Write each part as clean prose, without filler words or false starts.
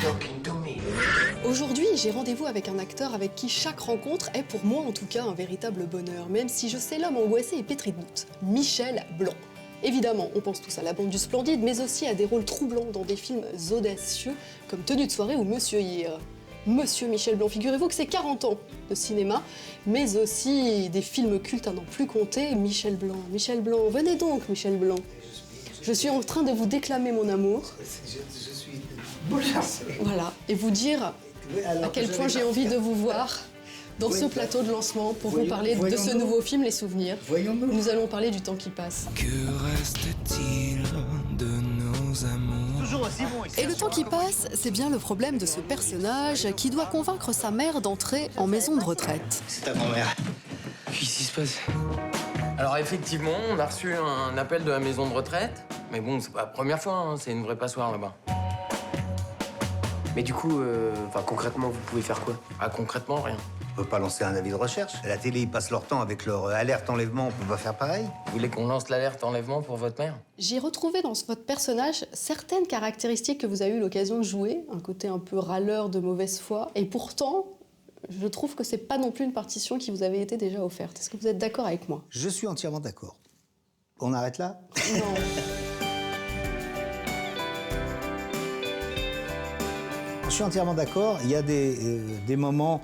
talking to me? Aujourd'hui, j'ai rendez-vous avec un acteur avec qui chaque rencontre est pour moi en tout cas un véritable bonheur, même si je sais l'homme angoissé et pétri de doutes. Michel Blanc. Évidemment, on pense tous à la bande du Splendide, mais aussi à des rôles troublants dans des films audacieux comme Tenue de soirée ou Monsieur Hir. Monsieur Michel Blanc, figurez-vous que c'est 40 ans de cinéma, mais aussi des films cultes à n'en plus compter. Michel Blanc, venez donc Michel Blanc. Je suis en train de vous déclamer mon amour. Je suis bouleversé. Voilà, et vous dire à quel point j'ai envie de vous voir dans ce plateau de lancement pour vous parler de ce nouveau film, Les Souvenirs. Voyons-nous. Nous allons parler du temps qui passe. Que reste-t-il de nos amours? Toujours aussi bon ici. Et le temps qui passe, c'est bien le problème de ce personnage qui doit convaincre sa mère d'entrer en maison de retraite. C'est ta grand-mère. Qu'est-ce qui se passe? Alors effectivement, on a reçu un appel de la maison de retraite. Mais bon, c'est pas la première fois, hein, c'est une vraie passoire là-bas. Mais du coup, concrètement, vous pouvez faire quoi? Ah, concrètement, rien. On peut pas lancer un avis de recherche. À la télé, ils passent leur temps avec leur alerte enlèvement. On peut pas faire pareil. Vous voulez qu'on lance l'alerte enlèvement pour votre mère? J'ai retrouvé dans votre personnage certaines caractéristiques que vous avez eu l'occasion de jouer, un côté un peu râleur de mauvaise foi, et pourtant, je trouve que c'est pas non plus une partition qui vous avait été déjà offerte. Est-ce que vous êtes d'accord avec moi? Je suis entièrement d'accord. On arrête là? Non. Je suis entièrement d'accord. Il y a des moments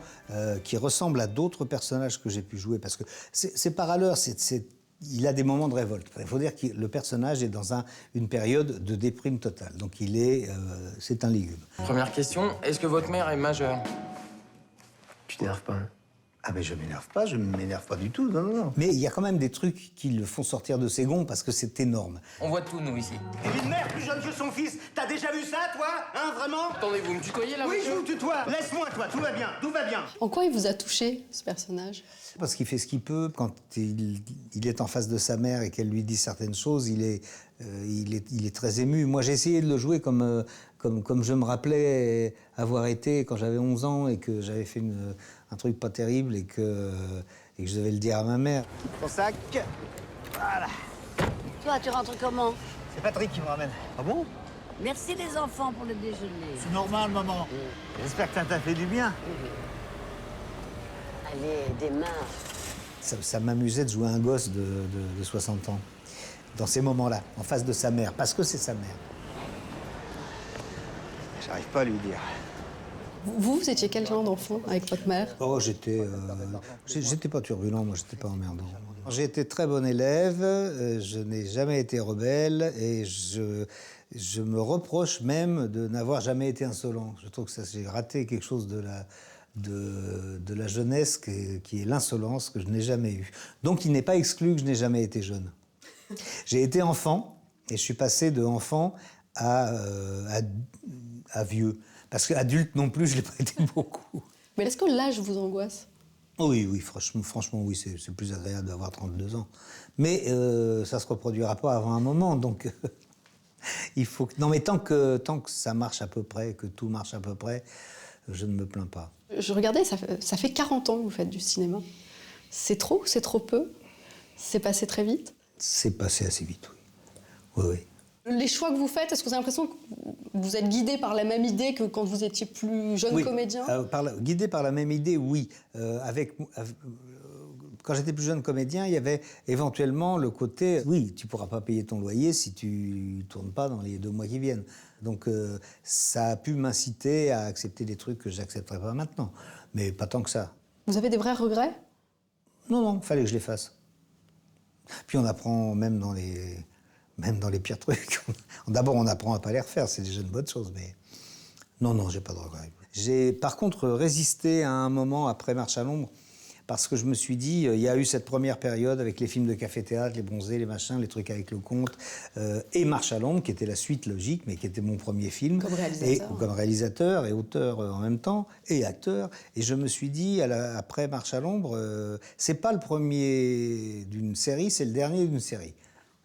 qui ressemblent à d'autres personnages que j'ai pu jouer. Parce que c'est pas râleur, il a des moments de révolte. Il faut dire que le personnage est dans une période de déprime totale. Donc c'est un légume. Première question, est-ce que votre mère est majeure? Tu t'énerves pas, hein? Ah mais je m'énerve pas, je ne m'énerve pas du tout, non, non, non. Mais il y a quand même des trucs qui le font sortir de ses gonds parce que c'est énorme. On voit tout, nous, ici. Et une mère plus jeune que son fils, t'as déjà vu ça, toi? Hein, vraiment? Attendez, vous me tutoyez, là, Oui, je monsieur? vous tutoie. Laisse-moi, toi, tout va bien, tout va bien. En quoi il vous a touché, ce personnage? Parce qu'il fait ce qu'il peut. Quand il est en face de sa mère et qu'elle lui dit certaines choses, il est très ému. Moi, j'ai essayé de le jouer comme je me rappelais avoir été quand j'avais 11 ans et que j'avais fait un truc pas terrible et que je devais le dire à ma mère. Ton sac. Voilà. Toi, tu rentres comment? C'est Patrick qui me ramène. Ah bon? Merci les enfants pour le déjeuner. C'est normal, maman. J'espère que ça t'a fait du bien. Allez, démarre. Ça m'amusait de jouer un gosse de 60 ans, dans ces moments-là, en face de sa mère, parce que c'est sa mère. J'arrive pas à lui dire. Vous étiez quel genre d'enfant avec votre mère? Oh, j'étais pas turbulent, moi, j'étais pas emmerdant. J'ai été très bon élève, je n'ai jamais été rebelle et je me reproche même de n'avoir jamais été insolent. Je trouve que j'ai raté quelque chose de la jeunesse qui est l'insolence que je n'ai jamais eue. Donc il n'est pas exclu que je n'ai jamais été jeune. J'ai été enfant et je suis passé de enfant à vieux. Parce qu'adulte non plus, je ne l'ai pas été beaucoup. Mais est-ce que l'âge vous angoisse? Oui, franchement, oui, c'est plus agréable d'avoir 32 ans. Mais ça ne se reproduira pas avant un moment, donc il faut que... Non, mais tant que ça marche à peu près, que tout marche à peu près, je ne me plains pas. Je regardais, ça fait 40 ans que vous faites du cinéma. C'est trop ou c'est trop peu? C'est passé très vite? C'est passé assez vite, oui. Oui. Les choix que vous faites, est-ce que vous avez l'impression que vous êtes guidé par la même idée que quand vous étiez plus jeune comédien? Guidé par la même idée, oui. Quand j'étais plus jeune comédien, il y avait éventuellement le côté, oui, tu pourras pas payer ton loyer si tu tournes pas dans les 2 mois qui viennent. Donc ça a pu m'inciter à accepter des trucs que j'accepterais pas maintenant. Mais pas tant que ça. Vous avez des vrais regrets? Non, fallait que je les fasse. Puis on apprend même dans les pires trucs. D'abord, on apprend à pas les refaire, c'est déjà une bonne chose, mais... Non, j'ai pas de regrets. J'ai par contre résisté à un moment après Marche à l'ombre, parce que je me suis dit, il y a eu cette première période avec les films de café-théâtre, les bronzés, les machins, les trucs avec le comte, et Marche à l'ombre, qui était la suite logique, mais qui était mon premier film. Comme réalisateur. Comme réalisateur et auteur en même temps, et acteur. Et je me suis dit, après Marche à l'ombre, c'est pas le premier d'une série, c'est le dernier d'une série.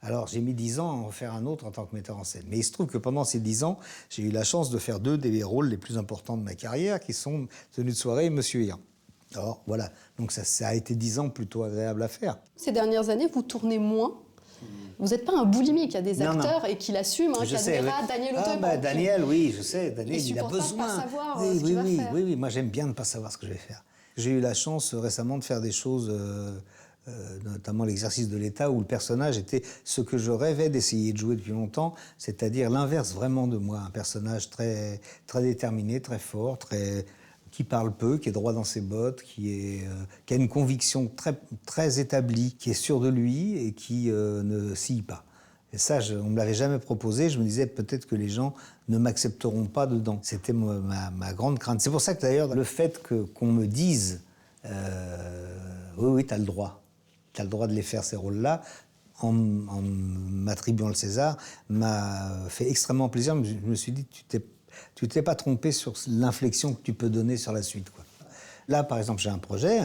Alors j'ai mis 10 ans à en faire un autre en tant que metteur en scène. Mais il se trouve que pendant ces 10 ans, j'ai eu la chance de faire 2 des rôles les plus importants de ma carrière, qui sont Tenue de soirée et Monsieur Hir. Alors voilà, donc ça a été 10 ans plutôt agréable à faire. Ces dernières années, vous tournez moins. Vous n'êtes pas un boulimique, il y a des Non, non. acteurs et qui l'assument, hein, Je sais, Cadeira, oui. Daniel Ah, Auteuil. bah, Daniel, oui, je sais. Daniel, il a supporte pas de besoin. pas savoir, oui, ce qu'il va faire. oui, moi j'aime bien ne pas savoir ce que je vais faire. J'ai eu la chance récemment de faire des choses, notamment l'exercice de l'État, où le personnage était ce que je rêvais d'essayer de jouer depuis longtemps, c'est-à-dire l'inverse vraiment de moi, un personnage très, très déterminé, très fort, qui parle peu, qui est droit dans ses bottes, qui a une conviction très, très établie, qui est sûr de lui et qui ne scie pas. Et ça, on ne me l'avait jamais proposé. Je me disais peut-être que les gens ne m'accepteront pas dedans. C'était ma grande crainte. C'est pour ça que d'ailleurs, le fait qu'on me dise oui, tu as le droit. Tu as le droit de les faire, ces rôles-là, en m'attribuant le César, m'a fait extrêmement plaisir. Je me suis dit, tu t'es pas trompé sur l'inflexion que tu peux donner sur la suite, quoi. Là, par exemple, j'ai un projet.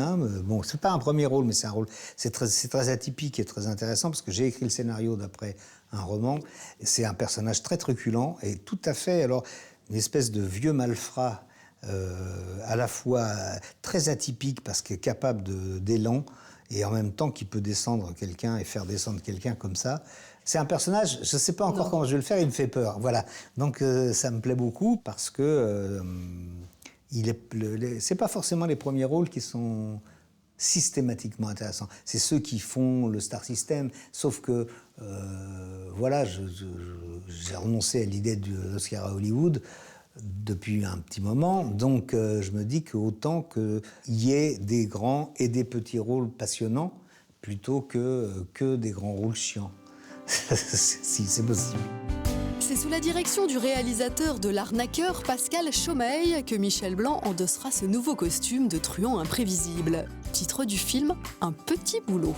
Bon, c'est pas un premier rôle, mais c'est un rôle. C'est très atypique et très intéressant parce que j'ai écrit le scénario d'après un roman. C'est un personnage très truculent et tout à fait, alors, une espèce de vieux malfrat, à la fois très atypique parce qu'il est capable d'élan et en même temps qui peut descendre quelqu'un et faire descendre quelqu'un comme ça. C'est un personnage, je ne sais pas encore comment je vais le faire, il me fait peur. Voilà. Donc ça me plaît beaucoup parce que c'est pas forcément les premiers rôles qui sont systématiquement intéressants. C'est ceux qui font le star system. Sauf que, voilà, j'ai renoncé à l'idée de l'Oscar à Hollywood depuis un petit moment. Donc je me dis qu'autant qu'il y ait des grands et des petits rôles passionnants plutôt que des grands rôles chiants. Si c'est possible. C'est sous la direction du réalisateur de L'Arnaqueur, Pascal Chaumeil, que Michel Blanc endossera ce nouveau costume de truand imprévisible. Titre du film, Un petit boulot.